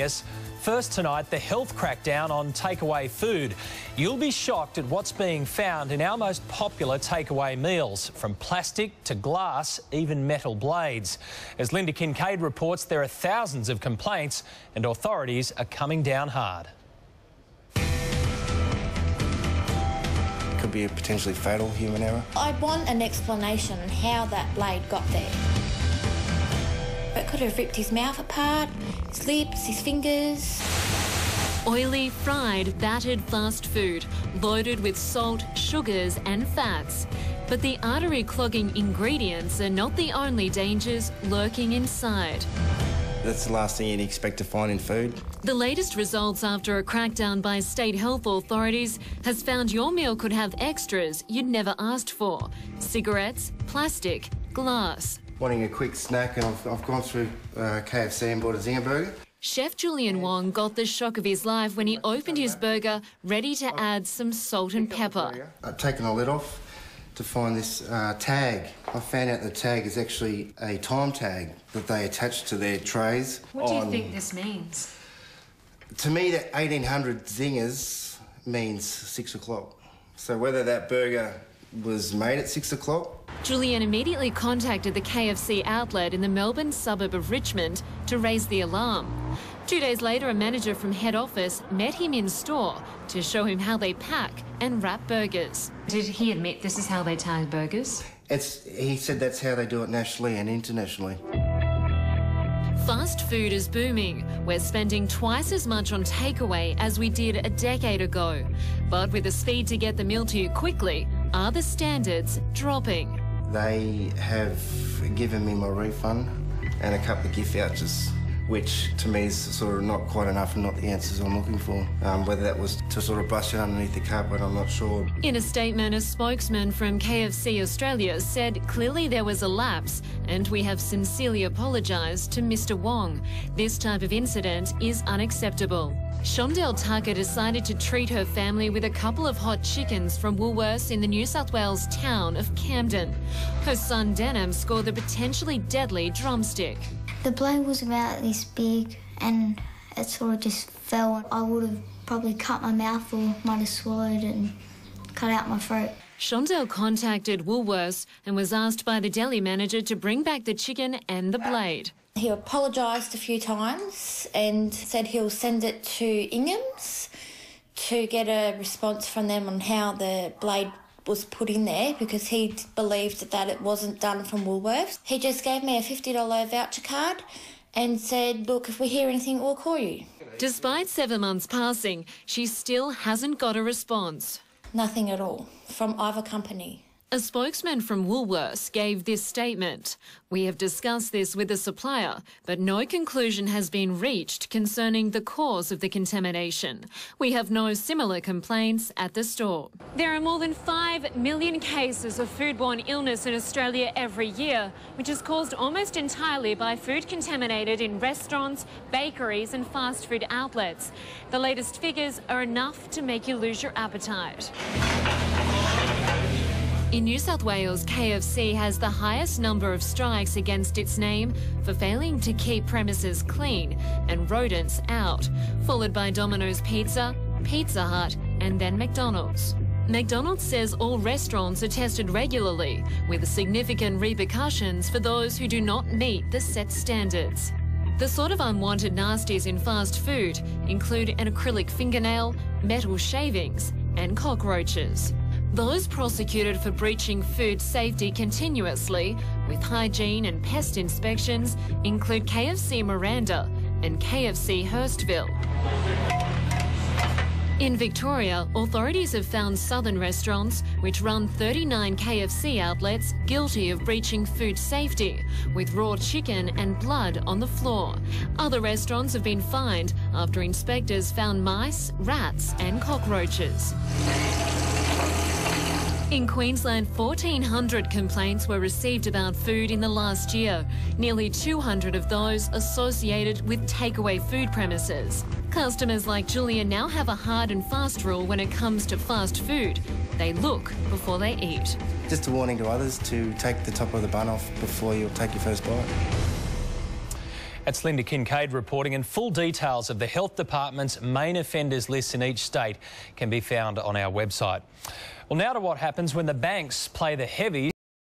Yes. First tonight, the health crackdown on takeaway food. You'll be shocked at what's being found in our most popular takeaway meals, from plastic to glass, even metal blades. As Linda Kincaid reports, there are thousands of complaints and authorities are coming down hard. Could be a potentially fatal human error. I want an explanation on how that blade got there. It could have ripped his mouth apart, his lips, his fingers. Oily, fried, battered fast food, loaded with salt, sugars and fats. But the artery-clogging ingredients are not the only dangers lurking inside. That's the last thing you'd expect to find in food. The latest results after a crackdown by state health authorities has found your meal could have extras you'd never asked for. Cigarettes, plastic, glass. Wanting a quick snack, and I've gone through KFC and bought a Zinger burger. Chef Julian Wong got the shock of his life when he opened his burger, ready to add some salt and pepper. I've taken the lid off to find this tag. I found out the tag is actually a time tag that they attach to their trays. What do you think this means? To me, that 1800 Zingers means 6 o'clock. So whether that burger was made at 6 o'clock. Julian immediately contacted the KFC outlet in the Melbourne suburb of Richmond to raise the alarm. 2 days later, a manager from head office met him in store to show him how they pack and wrap burgers. Did he admit this is how they tag burgers? He said that's how they do it nationally and internationally. Fast food is booming. We're spending twice as much on takeaway as we did a decade ago. But with the speed to get the meal to you quickly, are the standards dropping? They have given me my refund and a couple of gift vouchers, which to me is sort of not quite enough and not the answers I'm looking for. Whether that was to sort of brush it underneath the carpet, I'm not sure. In a statement, a spokesman from KFC Australia said clearly there was a lapse and we have sincerely apologised to Mr Wong. This type of incident is unacceptable. Shondell Tucker decided to treat her family with a couple of hot chickens from Woolworths in the New South Wales town of Camden. Her son Denham scored the potentially deadly drumstick. The blade was about this big and it sort of just fell. I would have probably cut my mouth or might have swallowed and cut out my throat. Shondell contacted Woolworths and was asked by the deli manager to bring back the chicken and the blade. He apologised a few times and said he'll send it to Ingham's to get a response from them on how the blade was put in there, because he believed that it wasn't done from Woolworths. He just gave me a $50 voucher card and said, look, if we hear anything, we'll call you. Despite 7 months passing, she still hasn't got a response. Nothing at all from either company. A spokesman from Woolworths gave this statement. We have discussed this with the supplier, but no conclusion has been reached concerning the cause of the contamination. We have no similar complaints at the store. There are more than 5 million cases of foodborne illness in Australia every year, which is caused almost entirely by food contaminated in restaurants, bakeries and fast food outlets. The latest figures are enough to make you lose your appetite. In New South Wales, KFC has the highest number of strikes against its name for failing to keep premises clean and rodents out, followed by Domino's Pizza, Pizza Hut and then McDonald's. McDonald's says all restaurants are tested regularly, with significant repercussions for those who do not meet the set standards. The sort of unwanted nasties in fast food include an acrylic fingernail, metal shavings and cockroaches. Those prosecuted for breaching food safety continuously with hygiene and pest inspections include KFC Miranda and KFC Hurstville. In Victoria, authorities have found southern restaurants, which run 39 KFC outlets, guilty of breaching food safety, with raw chicken and blood on the floor. Other restaurants have been fined after inspectors found mice, rats and cockroaches. In Queensland, 1,400 complaints were received about food in the last year, nearly 200 of those associated with takeaway food premises. Customers like Julia now have a hard and fast rule when it comes to fast food. They look before they eat. Just a warning to others to take the top of the bun off before you take your first bite. That's Linda Kincaid reporting, and full details of the Health Department's main offenders list in each state can be found on our website. Well, now to what happens when the banks play the heavies.